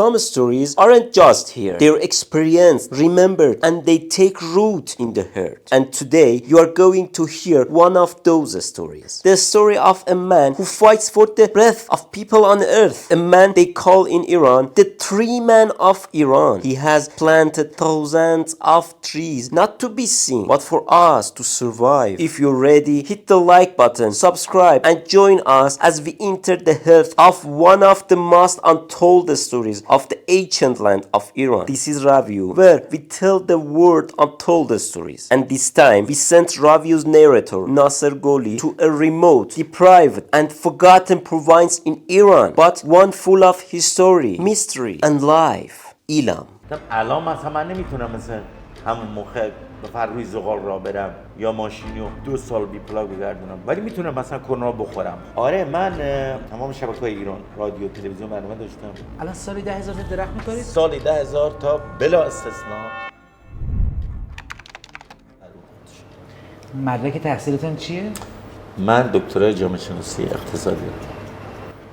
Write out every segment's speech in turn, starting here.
Some stories aren't just here. They're experienced, remembered, and they take root in the heart. And today, you are going to hear one of those stories. The story of a man who fights for the breath of people on earth. A man they call in Iran the tree man of Iran. He has planted thousands of trees, not to be seen, but for us to survive. If you're ready, hit the like button, subscribe, and join us as we enter the heart of one of the most untold stories of the ancient land of Iran. This is Raviu, where we tell the world untold stories. And this time, we sent Raviu's narrator, Nasser Goli, to a remote, deprived, and forgotten province in Iran, but one full of history, mystery, and life. Ilam. الان مثلا من نمیتونم مثل همون موقع بفر روی زغال را برم یا ماشینی رو 2 سال بی پلاک بگردونم، ولی میتونم مثلا کرنا بخورم. آره من تمام شبکه‌های ایران رادیو تلویزیون برنامه داشتم. الان سالی 10,000 تا درخت می‌کارید؟ سالی 10,000 تا بلا استثنا. مدرک تحصیلتون چیه؟ من دکترای جامعه شناسی اقتصادی دارم.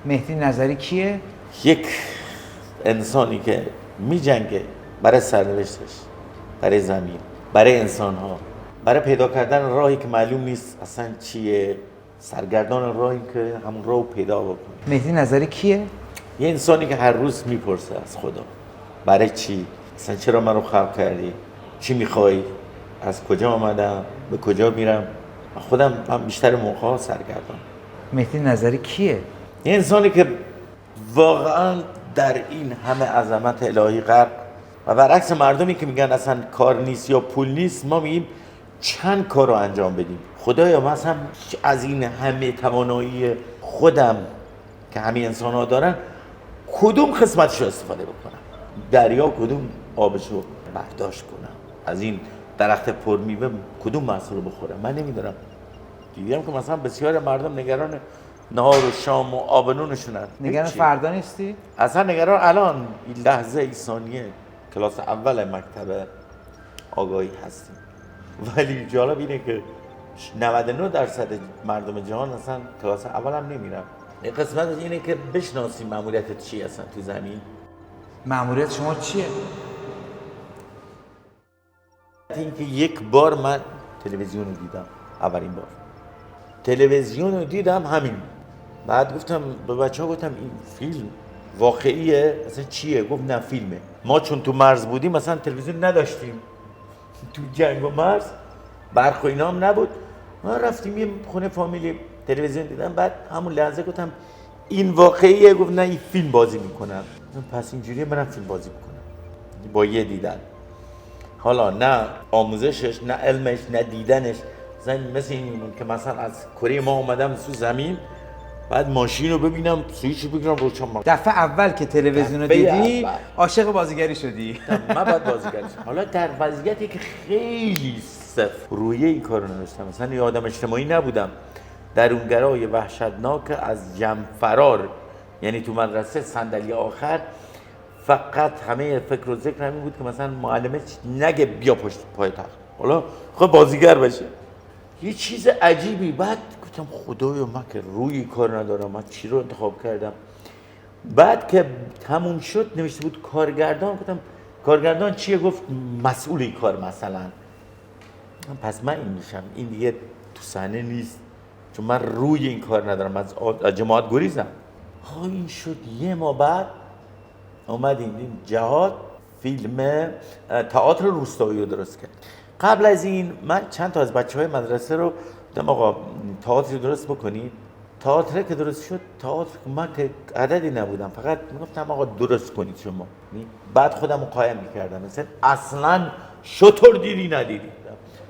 مهدی نظری کیه؟ یک انسانی که میجنگه برای سرنوشتش، برای زمین، برای انسان‌ها، برای پیدا کردن راهی که معلوم نیست اصلا چیه، سرگردان راهی که همون راهو پیدا بکنه. مهدی نظری کیه؟ یه انسانی که هر روز میپرسه از خدا برای چی؟ اصلا چرا من رو خلق کردی؟ چی میخوای؟ از کجا آمدم؟ به کجا میرم؟ خودم هم بیشتر موقعا سرگردان. مهدی نظری کیه؟ یه انسانی که واقعا در این همه عظمت الهی غرق و برعکس مردمی که میگن اصلا کار نیست یا پول نیست، ما میگیم چند کار رو انجام بدیم. خدایا مثلا از این همه توانایی خودم که همه انسان ها دارن کدوم قسمتش رو استفاده بکنم؟ دریا کدوم آبش رو برداشت کنم؟ از این درخت پرمیوه کدوم محصول رو بخورم؟ من نمیدونم. دیدم که مثلا بسیار مردم نگران نهار و شام و آبنونشونن. نگران فردا نیستی؟ اصلا نگران الان این لحظه ای ثانیه کلاس اول مکتب آگاهی هستیم، ولی جالب اینه که 99% مردم جهان اصلا کلاس اول هم نمیرن. این قسمت اینه که بشناسی ماموریت چی اصلا تو زمین. مأموریت شما چیه؟ اینکه یک بار من تلویزیون رو دیدم، اولین بار تلویزیون رو دیدم همین. بعد گفتم به بچه‌ها گفتم این فیلم واقعیه؟ اصلا چیه؟ گفت نه فیلمه. ما چون تو مرز بودیم مثلا تلویزیون نداشتیم، تو جنگ و مرز برق و اینا هم نبود. ما رفتیم یه خونه فامیلی تلویزیون دیدم، بعد همون لحظه گفتم این واقعیه؟ گفت نه این فیلم بازی میکنن. پس اینجوریه منم فیلم بازی میکنم با یه دیدن. حالا نه آموزشش، نه علمش، نه دیدنش. مثل این که مثلا از کره ما اومدم تو زمین، بعد ماشین رو ببینم، سویچ رو بگیرم روشن کنم. دفعه اول که تلویزیون رو دیدی عاشق بازیگری شدی. من بعد بازیگری شدم. حالا در وضعیتی که خیلی صفر رویه این کارو نداشتم، مثلا یه آدم اجتماعی نبودم، درونگرای وحشتناک از جمع فرار، یعنی تو مدرسه صندلی آخر فقط همه فکر و ذکر همین بود که مثلا معلمه نگه بیا پشت پای تخت، حالا خب بازیگر بشه. یه چیز عجیبی. بعد گفتم خدایا من که روی کار ندارم، من چی رو انتخاب کردم؟ بعد که تموم شد نوشته بود کارگردان. گفتم کارگردان چیه؟ گفت مسئول این کار مثلا. پس من این میشم، این دیگه تو صحنه نیست، چون من روی این کار ندارم، از جماعت گریزم. ها این شد. یه ما بعد اومدیم این جهاد فیلم تئاتر روستایی رو درست کرد. قبل از این من چند تا از بچه‌های مدرسه رو گفتم آقا تئاتر درست بکنید. تئاتر که درست شد، تئاتر من که عددی نبودم، فقط میگفتم آقا درست کنید شما. بعد خودم رو قایم می‌کردم مثلا اصلاً شطور دیدی ندیدی.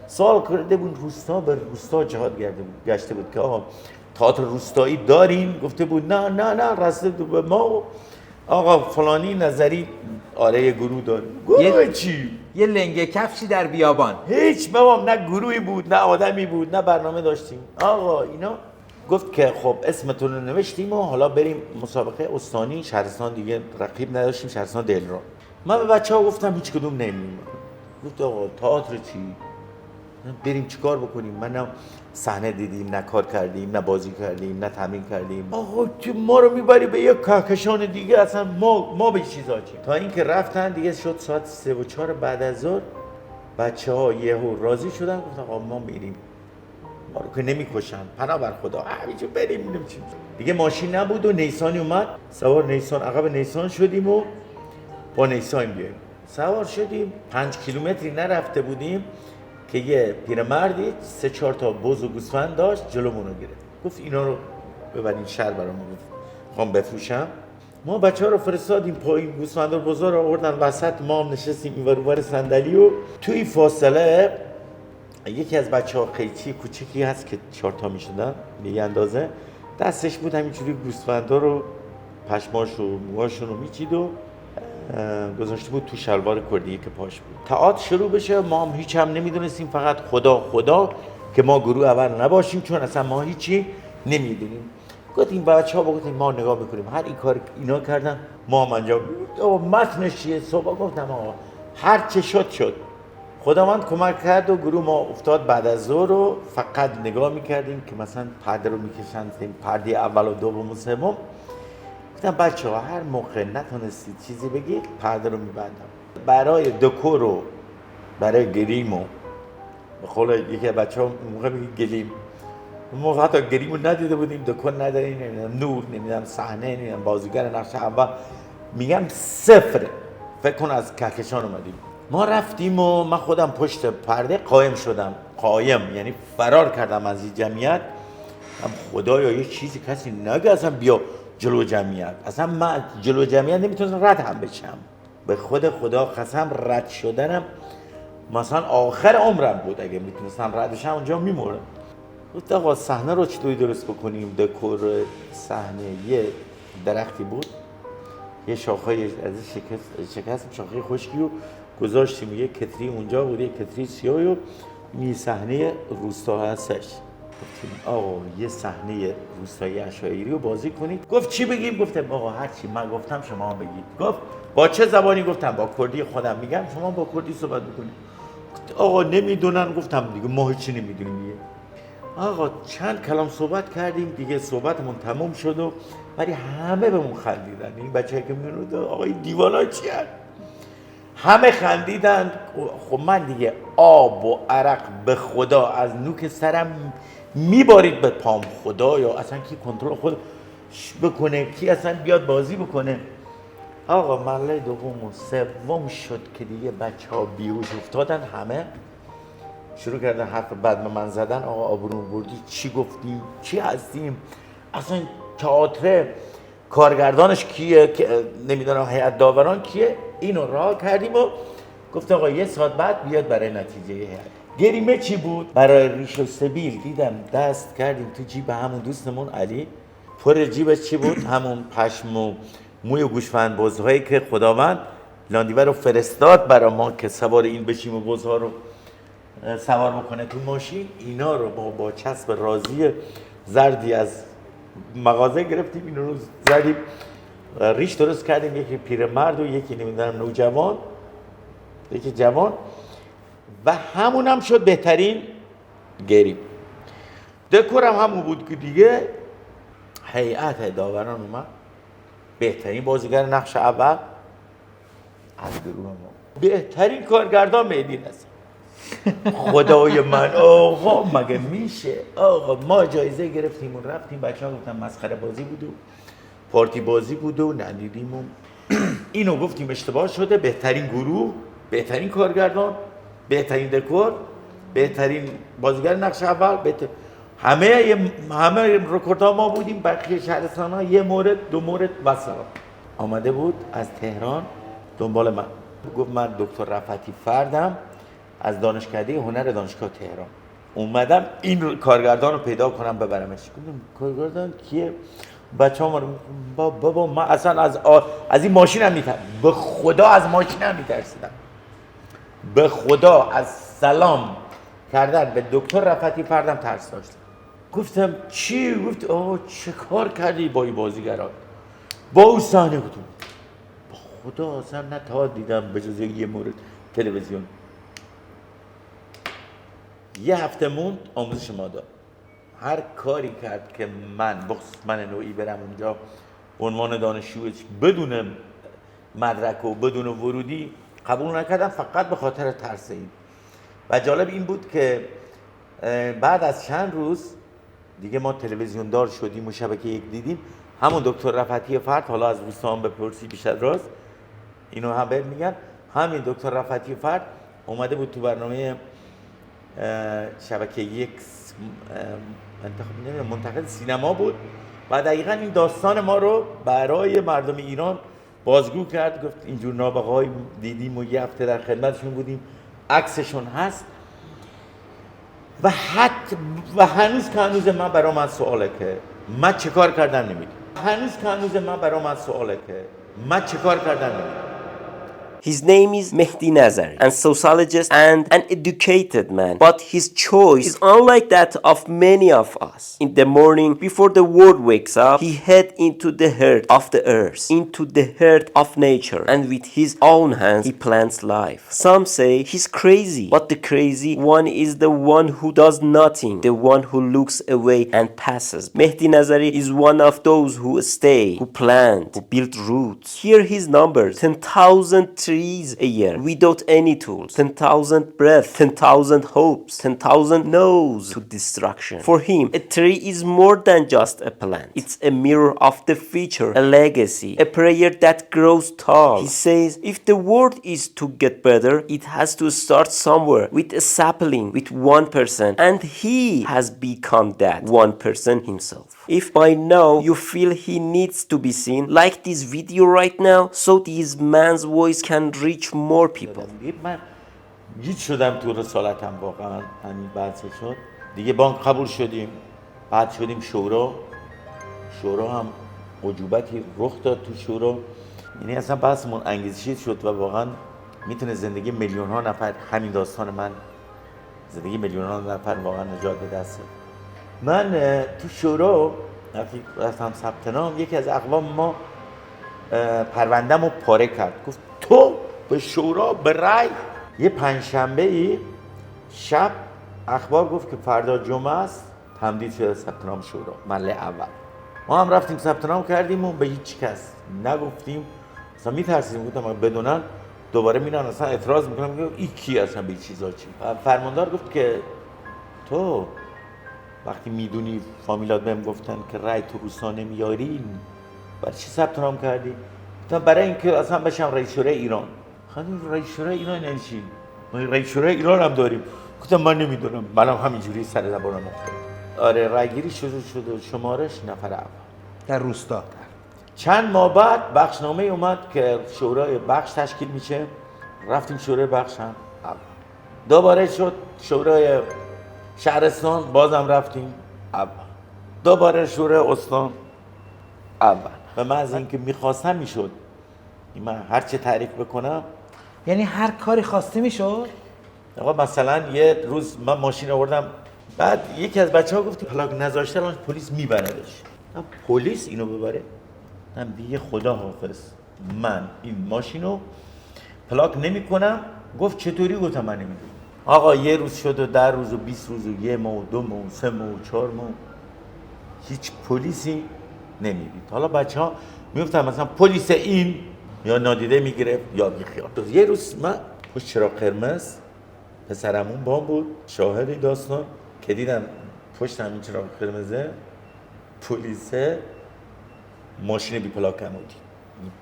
سوال کرده بود روستا به روستا جهاد گشته بود که آقا تئاتر روستایی دارین؟ گفته بود نه نه نه رسید به ما آقا فلانی نظری آره یه گروه داره. گروه چی؟ یه لنگه کفشی در بیابان. هیچ بابام، نه گروهی بود، نه آدمی بود، نه برنامه داشتیم. آقا اینا گفت که خب اسمتون رو نوشتیم و حالا بریم مسابقه استانی شهرستان. دیگه رقیب نداشتیم، شهرستان دلرا. من به بچه‌ها گفتم هیچ کدوم نمی‌ریم. گفت آقا تئاتر چی؟ بریم چیکار بکنیم؟ من نه صحنه دیدیم، نه کار کردیم، نه بازی کردیم، نه تمرین کردیم. آقا تو ما رو میبری به یک کهکشان دیگه، اصلا ما به چیزا چی. تا اینکه رفتن دیگه شد ساعت 3 و 4 بعد از ظهر، بچه‌ها یهو راضی شدن، گفتن آقا ما میریم، ما رو که نمیکشن، پناه بر خدا، همینجا بریم ببینیم چی میشه. دیگه ماشین نبود و نیسانی اومد، سوار نیسان، عقب نیسان شدیم و با نیسان بیایم. سوار شدیم، 5 کیلومتری نرفته بودیم که یه پیرمردی 3-4 تا بز و گوسفند داشت، جلومون رو گرفت. گفت اینا رو ببرین شهر برامون، گفت خوام بفروشم. ما بچه‌ها رو فرستادیم پایین، گوسفندا رو بزار آوردن وسط، ما هم نشستیم اینور اونور صندلی و توی فاصله یکی از بچه‌ها قیچی کوچیکی هست که 4 تا میشدن به یه اندازه، دستش بود همینجوری گوسفندا رو پشماش و موهاشون رو میچید و گذاشته بود تو شلوار کردی که پاش بود. تئاتر شروع بشه، ما هم هیچ هم نمیدونستیم، فقط خدا که ما گروه اول نباشیم، چون اصلا ما هیچی نمیدونیم. گفتیم بچه‌ها گفتیم ما نگاه میکنیم، هر این کار اینا کردن ما هم انجام میدیم. متنش چیه؟ صبح گفتم آقا هر چه شد. خداوند کمک کرد و گروه ما افتاد بعد از ظهر رو فقط نگاه میکردیم که مثلا پرده رو میکشن، پرده اول و دوم و سوم. گفتم بچه‌ها هر موقع نتونستید چیزی بگید پرده رو میبندم. برای دکور و برای گریم و به قول یکی از بچه‌ها موقع میگه گریم، ما حتی گریم رو ندیده بودیم، دکور نداریم، نمیدونم نور، نمیدونم صحنه، نمیدونم بازیگر نقش اول، میگم صفر. فکر کن از کهکشان اومدیم. ما رفتیم و من خودم پشت پرده قایم شدم، یعنی فرار کردم از این جمعیت. خدایا یه چیزی کسی نگه اصلا بیا جلو جمعیت، اصلا من جلو جمعیت نمیتونستم رد هم بشم. به خود خدا قسم رد شدنم مثلا آخر عمرم بود، اگه میتونستم رد بشم اونجا میمردم. گفت آقا صحنه رو چطوری درست بکنیم؟ دکور صحنه یه درختی بود، یه شاخه‌ای از شکست شاخه خشکی رو گذاشتیم، یه کتری اونجا بود، یه کتری سیاهی و این صحنه روستا هستش. گفتیم آقا یه صحنه روستایی عشایری رو بازی کنید. گفت چی بگیم؟ گفتم آقا هر چی من گفتم شما هم بگید. گفت با چه زبانی؟ گفتم با کردی خودم میگم، شما با کردی صحبت بکنید. آقا نمیدونن. گفتم دیگه ما هیچی نمیدونیم دیگه. آقا چند کلام صحبت کردیم دیگه، صحبتمون تموم شد و ولی همه بهمون خندیدن. این بچه‌ای که میگن آقای دیوانا چی هست؟ همه خندیدن. خب من دیگه آب و عرق به خدا از نوک سرم میبارید به پام. خدا یا اصلا کی کنترل خود بکنه، کی اصلا بیاد بازی بکنه. آقا مرحله دوم و سوم شد که دیگه بچه‌ها بیهوش افتادن، همه شروع کردن حرف بعد به من زدن. آقا آبرومو بردی، چی گفتی، چی هستیم، اصلا تئاتر کارگردانش کیه، که نمیدونم هیئت داوران کیه. اینو راه کردیم و گفت آقا یه ساعت بعد بیاد برای نتیجه هیئت. گریمه چی بود؟ برای ریش و سبیل دیدم دست کردیم تو جیب همون دوستمون علی. پر جیبش چی بود؟ همون پشم و موی و گوسفند بزهایی که خداوند لاندیور رو فرستاد برای ما که سوار این بشیم و بزها رو سوار بکنه تو ماشین. اینا رو با چسب رازی زردی از مغازه گرفتیم، اینو رو زدیم، ریش درست کردیم، یکی پیرمرد و یکی نمیدونم نوجوان، یکی جوان، و همون هم شد بهترین گریم. دکورم همون بود که دیگه هیئت داوران اومد، بهترین بازیگر نقش اول از گروه ما، بهترین کارگردان مهدی هست. خدای من آقا مگه میشه؟ آقا ما جایزه گرفتیم و رفتیم، بچه‌ها گفتن مسخره بازی بود و پارتی بازی بود و ندیدیم و اینو گفتیم اشتباه شده. بهترین گروه، بهترین کارگردان، بهترین دکور، بهترین بازیگر نقش اول، همه رکوردها ما بودیم. بقیه شهرستان‌ها یه مورد دو مورد وسط آمده بود از تهران دنبال من. گفت من دکتر رفعتی فردم از دانشکده هنر دانشگاه تهران اومدم این کارگردان رو پیدا کنم ببرمش. گفتم کارگردان کیه؟ بچه‌ها ما بابا من اصلا از این ماشین هم میترسیدم، به خدا از ماشین هم میترسیدم، به خدا از سلام کردن به دکتر رفعتی فردم ترس داشتم. گفتم چی؟ گفت آه چه کار کردی با این بازیگران، با اون صحنه؟ گفتم خدا اصلا نه دیدم به جز یه مورد تلویزیون یه هفته موند آموزش ما داد. هر کاری کرد که من نوعی برم اونجا عنوان دانشجو بدون مدرک و بدون ورودی قبول نکردم، فقط به خاطر ترس این. و جالب این بود که بعد از چند روز دیگه ما تلویزیون دار شدیم و شبکه یک دیدیم، همون دکتر رفعتی فرد، حالا از دوستان بپرسی بیشتر راست اینو هم بهت میگن، همین دکتر رفعتی فرد اومده بود تو برنامه شبکه یک منتقد سینما بود و دقیقاً این داستان ما رو برای مردم ایران بازگو کرد. گفت اینجور نابغه‌های دیدیم و یه هفته در خدمتشون بودیم، عکسشون هست. و هنوز که هنوز من برام از سواله که من چه کار کردم نمیدونم. His name is Mehdi Nazari, a sociologist and an educated man. But his choice is unlike that of many of us. In the morning, before the world wakes up, he head into the heart of the earth, into the heart of nature, and with his own hands, he plants life. Some say he's crazy, but the crazy one is the one who does nothing, the one who looks away and passes. Mehdi Nazari is one of those who stay, who plant, who build roots. Hear his numbers: 10,000 trees a year without any tools, 10,000 breaths, 10,000 hopes, 10,000 no's to destruction. For him, a tree is more than just a plant. It's a mirror of the future, a legacy, a prayer that grows tall. He says if the world is to get better, it has to start somewhere, with a sapling, with one person, and he has become that one person himself. If by now you feel he needs to be seen, like this video right now, so this man's voice can reach more people. من گیج شدم تو رسالتم واقعا. همین بحث شد دیگه، بانک قبول شدیم، بعد شدیم شورا هم عجوبتی رخ داد تو شورا. یعنی اصلا بحثمون انگیزشی شد و واقعا میتونه زندگی میلیون ها نفر، همین داستان من زندگی میلیون ها نفر واقعا نجات به دست. من تو شورا وقتی رفتم ثبت نام، یکی از اقوام ما پرونده‌مو پاره کرد، گفت تو به شورا به رأی. یه پنجشنبه ای شب اخبار گفت که فردا جمعه است، تمدید شده ثبت نام شورا مرحله اول. ما هم رفتیم ثبت نام کردیم و به هیچ کس نگفتیم، اصلا میترسیدیم، گفتم اگه بدونن دوباره میرن اصلا اعتراض میکنم که این کی اصلا به چیزا چی. فرماندار گفت که تو وقتی میدونی فامیلات بهم گفتن که رأی تو روستا نمیارین، برای چی ثبت نام کردی؟ گفتم برای اینکه اصلا بشم رئیس شورای ایران. خانم رئیس شورای ایران یعنی چی؟ ما رئیس شورای ایران هم داریم. گفتم من نمیدونم، منم همینجوری سر زبانم افتاد. آره رأیگیری شروع شد و شمارش نفر اول در روستا. چند ماه بعد بخشنامه اومد که شورای بخش تشکیل میشه، رفتیم شورای بخش هم اول. دوباره شد شورای شهرستان، بازم رفتیم اول. دوباره شورای استان اول. و من از اینکه میخواستم میشد، من هر چه تعریف بکنم. یعنی هر کاری خواسته میشد؟ آقا مثلا یه روز من ماشین آوردم، بعد یکی از بچه‌ها گفت پلاک نذاشته الان پلیس میبردش. پلیس اینو ببره؟ من دیگه خدا حافظ، من این ماشینو پلاک نمیکنم. گفت چطوری؟ گفتم من نمیدونم. آقا یه روز شد و 10 روز و 20 روز و 1 ماه و 2 ماه و 3 ماه و 4 ماه هیچ پلیسی نمیدید. حالا بچه‌ها میگفتن مثلا پلیس این یا نادیده میگرفت یا بیخیال. یه روز من پشت چراغ قرمز، پسرمون با بود شاهد داستان، که دیدم پشت همین چراغ قرمزه پلیس ماشین بی پلاک هم بود.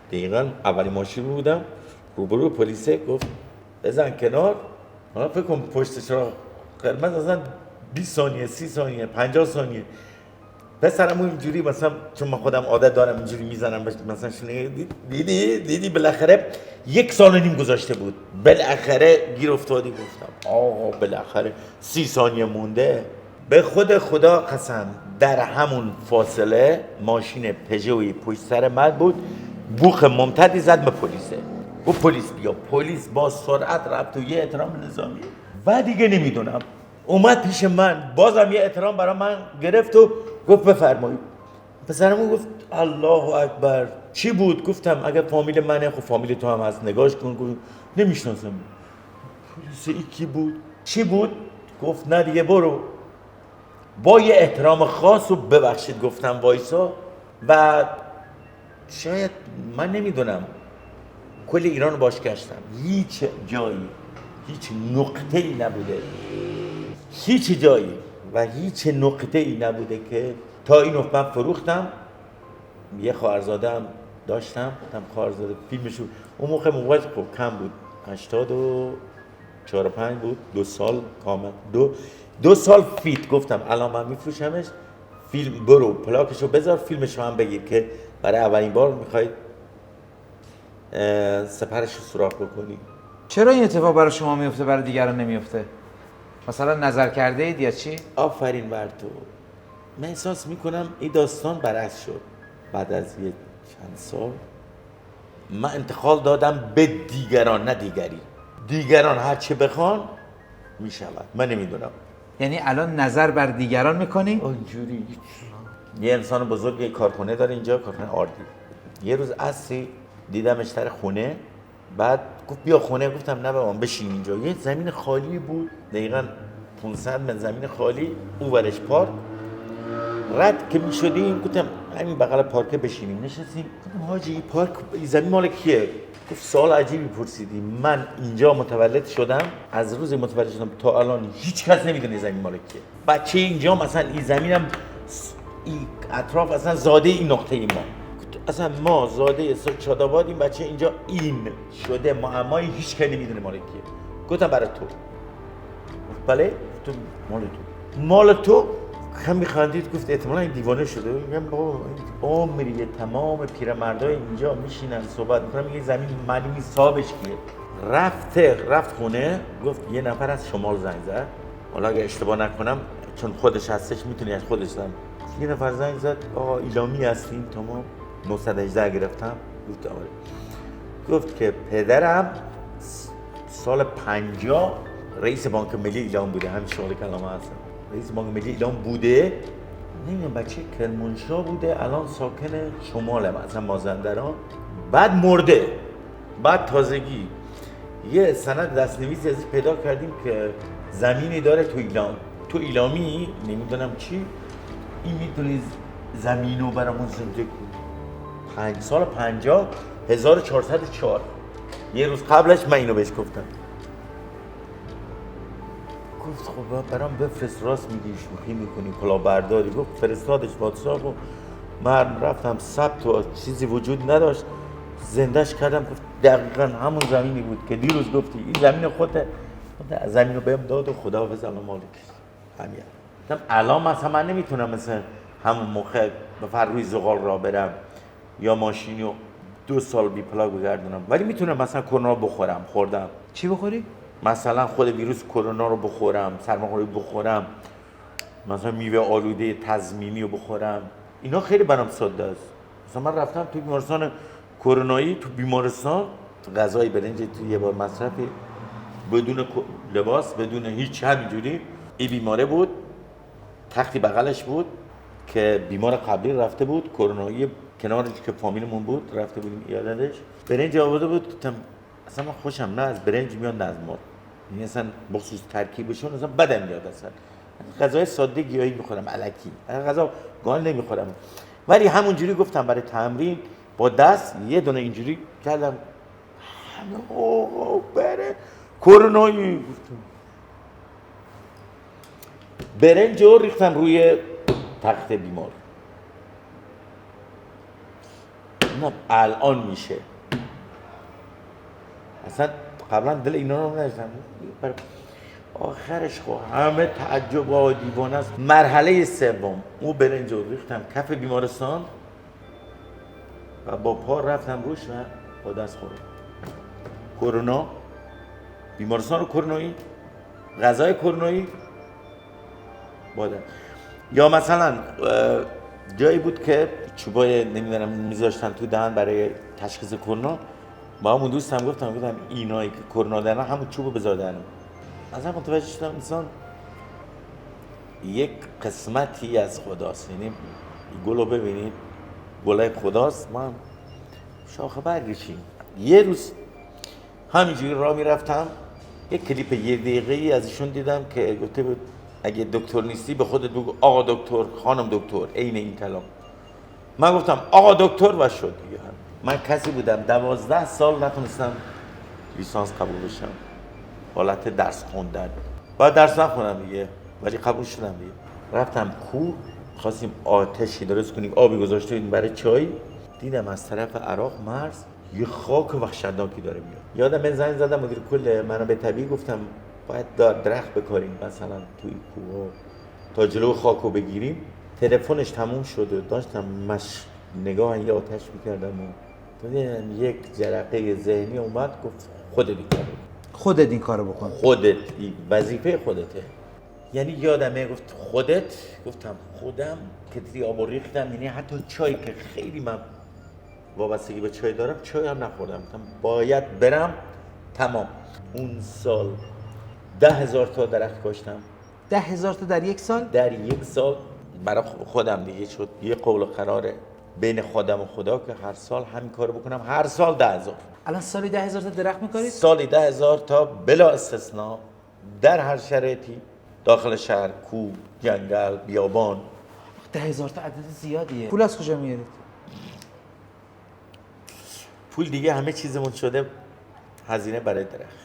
دقیقاً اولی ماشین بودم روبرو پلیس، گفت بزن کنار. حالا فکر کنم پشت چراغ قرمز مثلا 20 ثانیه 30 ثانیه 50 ثانیه پسرمون اینجوری، مثلا چون من خودم عادت دارم اینجوری میزنم مثلا شونه، دیدی بالاخره 1 سال و نیم گذاشته بود، بالاخره گیر افتادی. گفتم آقا بالاخره 30 ثانیه مونده. به خود خدا قسم در همون فاصله ماشین پژوی پشت سر من بود، بوق ممتدی زد به پلیسه. گفت پلیس بیا. پلیس با سرعت رفت و یه احترام نظامی و دیگه نمیدونم اومد پیش من، بازم یه احترام برای من گرفت و گفت بفرمایید. پسرمون گفت الله اکبر. چی بود؟ گفتم اگه فامیل منه، خب فامیل تو هم هست، نگاش کن. گفت نمیشناسم. پلیس کی بود؟ چی بود؟ گفت نه دیگه برو. با یه احترام خاص و ببخشید گفتم وایسا و شاید من نمیدونم کل ایران رو باش گشتم، هیچ جایی هیچ نقطه‌ای نبوده، هیچ جایی و هیچ نقطه‌ای نبوده که تا این من فروختم. یه خواهرزاده هم داشتم، گفتم خواهرزاده فیلمشو اون موقع خب کم بود، 84 5 بود، 2 سال کامل، دو سال فیت. گفتم الان من میفروشمش، فیلم برو پلاکشو بذار، فیلمشو هم بگیر که برای اولین بار میخوای سپرش رو سوراخ بکنی. چرا این اتفاق برای شما میفته برای دیگران نمیفته؟ مثلا نظر کرده اید یا چی؟ آفرین بر تو. من احساس میکنم این داستان برعکس شد. بعد از یه چند سال من انتقال دادم به دیگران، نه دیگری. دیگران هر چه بخوان میشود، من نمیدونم. یعنی الان نظر بر دیگران میکنی؟ اونجوری یه انسان بزرگ یه کارخونه داره اینجا، کارخونه آردی. یه روز عصری دیدمش سر خونه، بعد گفت بیا خونه. گفتم نه بابا بشین اینجا. یه زمین خالی بود، دقیقاً 500 متر زمین خالی، اون ورش پارک. رد که میشدیم گفتم همین بغل پارک بشینیم. نشستیم. گفتم حاجی این پارک، این زمین مال کیه؟ گفت سوال عجیبی پرسیدی. من اینجا متولد شدم، از روز متولد شدم تا الان هیچ کس نمیدونه زمین مال کیه. بچه اینجا مثلا این زمینم این اطراف اصلا زاده این نقطه ای ما، اصلا ما زاده چاداباد، این بچه اینجا این شده معمای هیچ کس نمیدونه مال کیه. گفتم برای تو. بله؟ تو مال تو هم میخندید. گفت احتمالا این دیوانه شده. میگم بابا عمریه تمام پیرمردای اینجا میشینن صحبت میکنن، میگه زمین معلومی صاحبش کیه. رفت خونه. گفت یه نفر از شمال زنگ زد، حالا اگه اشتباه نکنم چون خودش هستش میتونی از خودش زنگ. یه نفر زنگ زد آقا ایلامی هستیم، تمام 918 گرفتم. گفت آره. گفت که پدرم سال 50 رئیس بانک ملی ایران بوده، همین شغل کلامه هستم. رئیس بانک ملی ایران بوده، نمیدونم بچه کرمانشاه بوده، الان ساکن شماله مثلا مازندران. بعد مرده. بعد تازگی یه سند دستنویسی ازش پیدا کردیم که زمینی داره تو ایلام، تو ایلامی، نمیدونم چی. این میتونی زمینو برامون زنده کنی. سال 50 1404. یه روز قبلش من اینو بهش گفتم. گفت خب برام بفرست، راست میگی شوخی میکنی کلاهبرداری. گفت فرستادش واتساپ و من رفتم ثبت و چیزی وجود نداشت، زندهش کردم. گفت دقیقاً همون زمینی بود که دیروز گفتی این زمین خودت. زمین رو بهم داد و خداحافظ الان مالکش. همین. الان مثلا من نمیتونم مثلا همون موقع به روی زغال را برم یا ماشینی رو 2 سال بی پلاک بگردونم، ولی میتونم مثلا کرونا بخورم. خوردم. چی بخوری؟ مثلا خود ویروس کرونا رو بخورم، سرماخوردی بخورم، مثلا میوه آلوده تضمینی رو بخورم. اینا خیلی برام ساده است. مثلا من رفتم تو بیمارستان کرونایی، تو بیمارستان غذای برنج تو یه بار مصرفی بدون لباس، بدون هیچ، همینجوری. این بیماره بود، تختی بغلش بود که بیمار قبلی رفته بود کرونایی، کنارش که فامیلمون بود رفته بودیم عیادتش. برنج آورده بود. گفتم اصلا من خوشم نه از برنج میاد نه از مرغ، یعنی اصلا بخصوص ترکیبشون اصلا بدم میاد. اصلا غذای ساده گیاهی میخورم الکی، غذا گال نمیخورم. ولی همونجوری گفتم برای تمرین با دست یه دونه اینجوری کردم، اوه بره کرونایی. گفتم برنج رو ریختم روی تخت بیمار. نه الان میشه. اصلا قبلا دل اینا رو نداشتم. آخرش خب همه تعجب و دیوانه است. مرحله سوم اون برنج رو ریختم کف بیمارستان و با پا رفتم روش و با دست خوردم. کرونا، بیمارستان کرونایی، غذای کرونایی باده. یا مثلا جایی بود که چوبای نمیدونم میذاشتن تو دهن برای تشخیص کرونا. با همون دوستم گفتم اینایی که کرونا دارن همون چوبو بذار دهنم. مثلا متوجه شدم انسان یک قسمتی از خداست. یعنی گلو ببینید، گلای خداست، ما شاخه برگشیم. یه روز همینجوری راه میرفتم یک کلیپ 1 دقیقه‌ای از ایشون دیدم که گفته بود اگه دکتر نیستی به خودت بگو آقا دکتر، خانم دکتر، عین این کلام. من گفتم آقا دکتر و شد دیگه. من کسی بودم 12 سال نتونستم لیسانس قبول بشم، حالت درس خوندن، بعد درس نخونم دیگه ولی قبول شدم دیگه. رفتم کوه، خواستیم آتشی درست کنیم، آبی گذاشته بودیم برای چای، دیدم از طرف عراق مرز یه خاک وحشتناکی داره میاد. یادم من زنگ زدم مدیر کل منابع طبیعی، گفتم باید درخت بکاریم مثلا توی کوه تا جلو خاکو بگیریم. تلفنش تموم شده، داشتم نگاه یه آتش میکردم و دیدم یک جرقه ذهنی اومد گفت خودت این کارو بکن. خودت این کارو بکن. خودت، وظیفه خودته. یعنی یادمه گفت خودت، گفتم خودم که دیدی آب ریختم. یعنی حتی چای که خیلی من وابستگی به چای دارم، چای هم نخوردم، گفتم باید برم. تمام اون سال 10,000 تا درخت کاشتم. 10,000 تا در یک سال؟ در یک سال برای خودم دیگه شد یه قول و قراره بین خودم و خدا که هر سال همین کارو بکنم. هر سال 10,000. الان سالی 10,000 تا درخت میکارید؟ سالی 10,000 تا بلا استثناء، در هر شرایطی، داخل شهر، کوه، جنگل، بیابان. 10,000 تا عدد زیادیه. پول از کجا میارید؟ پول دیگه همه چیزمون شده هزینه برای درخت.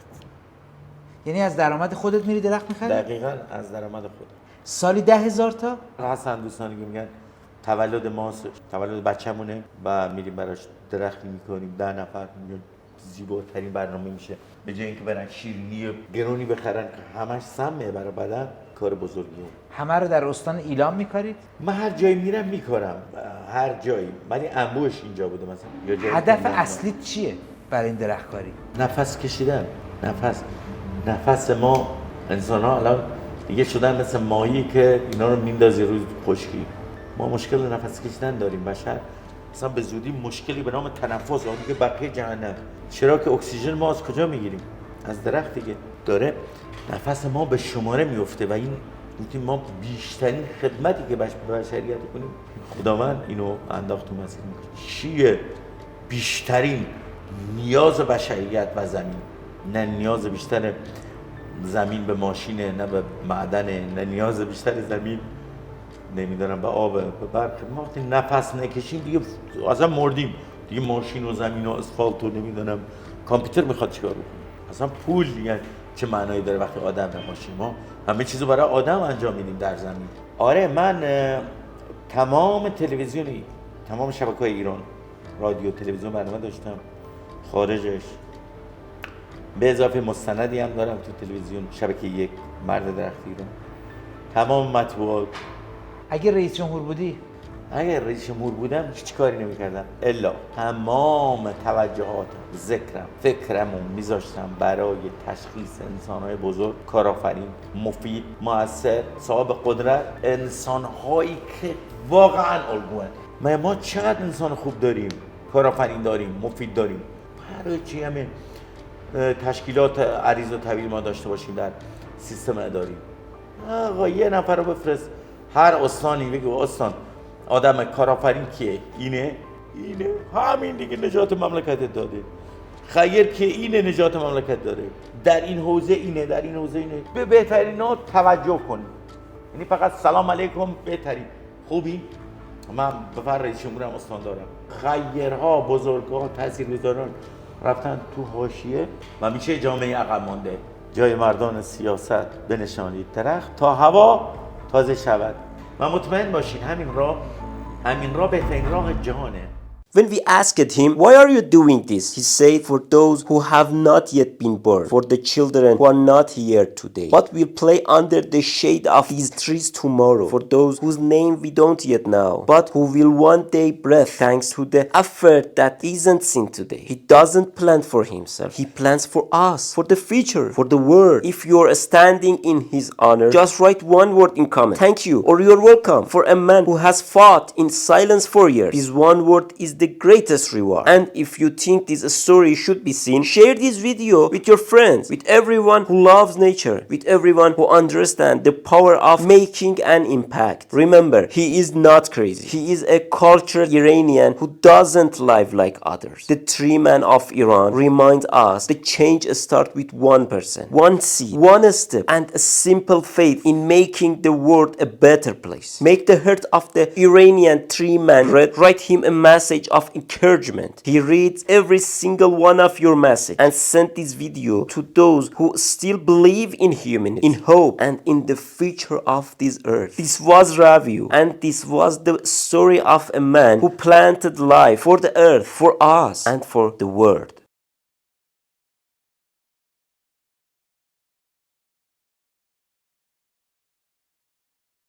یعنی از درآمد خودت میری درخت میخری؟ دقیقاً از درآمد خودم. سالی 10,000 تا؟ حسن دوستانی که میگن تولد ماست، تولد بچه‌مونه و میریم براش درخت میکنیم، 10 نفر میگن زیباترین برنامه میشه. به جای اینکه برن شیرینی گرونی بخرن که همش سمه برای بدن، کار بزرگیه. همه رو در استان ایلام میکارید؟ من هر جایی میرم میکارم، هر جایی، ولی انبوهش اینجا بوده مثلا. یا جایی هدف که اصلی چیه برای این درخت کاری؟ نفس کشیدن. نفس ما انسان ها الان دیگه شدن مثل ماهی که اینا رو میندازی روی خشکی. ما مشکل نفس کشیدن داریم. بشر مثلا به زودی مشکلی به نام تنفس، اون که بقیه جهنم. چرا که اکسیژن ما از کجا میگیریم؟ از درخت دیگه. داره نفس ما به شماره میفته و این میتونیم ما بیشترین خدمتی که به بشریت کنیم. خداوند اینو انداخت تو مسیر. چیه بیشترین نیاز بشریت و زمین؟ نه نیاز بیشتر زمین به ماشینه، نه به معدنه، نه نیاز بیشتر زمین نمیدونم به آب، به برق. ما وقتی نفس نکشیم دیگه اصلا مردیم دیگه. ماشین و زمین و اسفالت و نمیدونم کامپیوتر میخواد چیکار بکنه؟ اصلا پول دیگه چه معنایی داره وقتی آدم نباشه؟ ما همه چیزو برای آدم انجام میدیم در زمین. آره من تمام تلویزیونی، تمام شبکه‌های ایران، رادیو، تلویزیون برنامه داشتم، خارجش به اضافه مستندی هم دارم تو تلویزیون، شبکه 1، مرد درخت ایران، تمام مطبوعات. اگه رئیس جمهور بودی؟ اگر رئیس جمهور بودم هیچ کاری نمی‌کردم الا تمام توجهات، ذکرم، فکرمو میذاشتم برای تشخیص انسان‌های بزرگ، کارآفرین، مفید، مؤثر، صاحب قدرت، انسان‌هایی که واقعاً الگوئن. ما چقدر انسان خوب داریم، کارآفرین داریم، مفید داریم. برای چی همه تشکیلات عریض و طویل ما داشته باشیم در سیستم اداری؟ آقا یه نفر رو بفرست هر استانی بگو استان آدم کارآفرین کیه؟ اینه همین دیگه نجات مملکت داده. خیر که اینه نجات مملکت داره، در این حوزه اینه، در این حوزه اینه. به بهترین ها توجه کنیم. یعنی فقط سلام علیکم بهترین خوبی. من به فرض رئیس جمهورم استان دارم، خیرها، بزرگها، تاثیرگذاران رفتن تو حاشیه و میشه جامعه عقب مانده. جای مردان سیاست بنشانید درخت تا هوا تازه شود. و مطمئن باشین همین راه بهترین راه جهانه. When we asked him, why are you doing this? He said, for those who have not yet been born, for the children who are not here today, but will play under the shade of these trees tomorrow, for those whose name we don't yet know, but who will one day breathe thanks to the effort that isn't seen today. He doesn't plan for himself. He plans for us, for the future, for the world. If you're standing in his honor, just write one word in comment. Thank you, or you're welcome. For a man who has fought in silence for years, this one word is the the greatest reward. And if you think this story should be seen, share this video with your friends, with everyone who loves nature, with everyone who understands the power of making an impact. Remember, he is not crazy. He is a cultured Iranian who doesn't live like others. The three men of Iran remind us the change starts with one person, one seed, one step, and a simple faith in making the world a better place. Make the heart of the Iranian three men write him a message of encouragement. He reads every single one of your message and send this video to those who still believe in humanity, in hope, and in the future of this earth. This was Raviu, and this was the story of a man who planted life for the earth, for us, and for the world.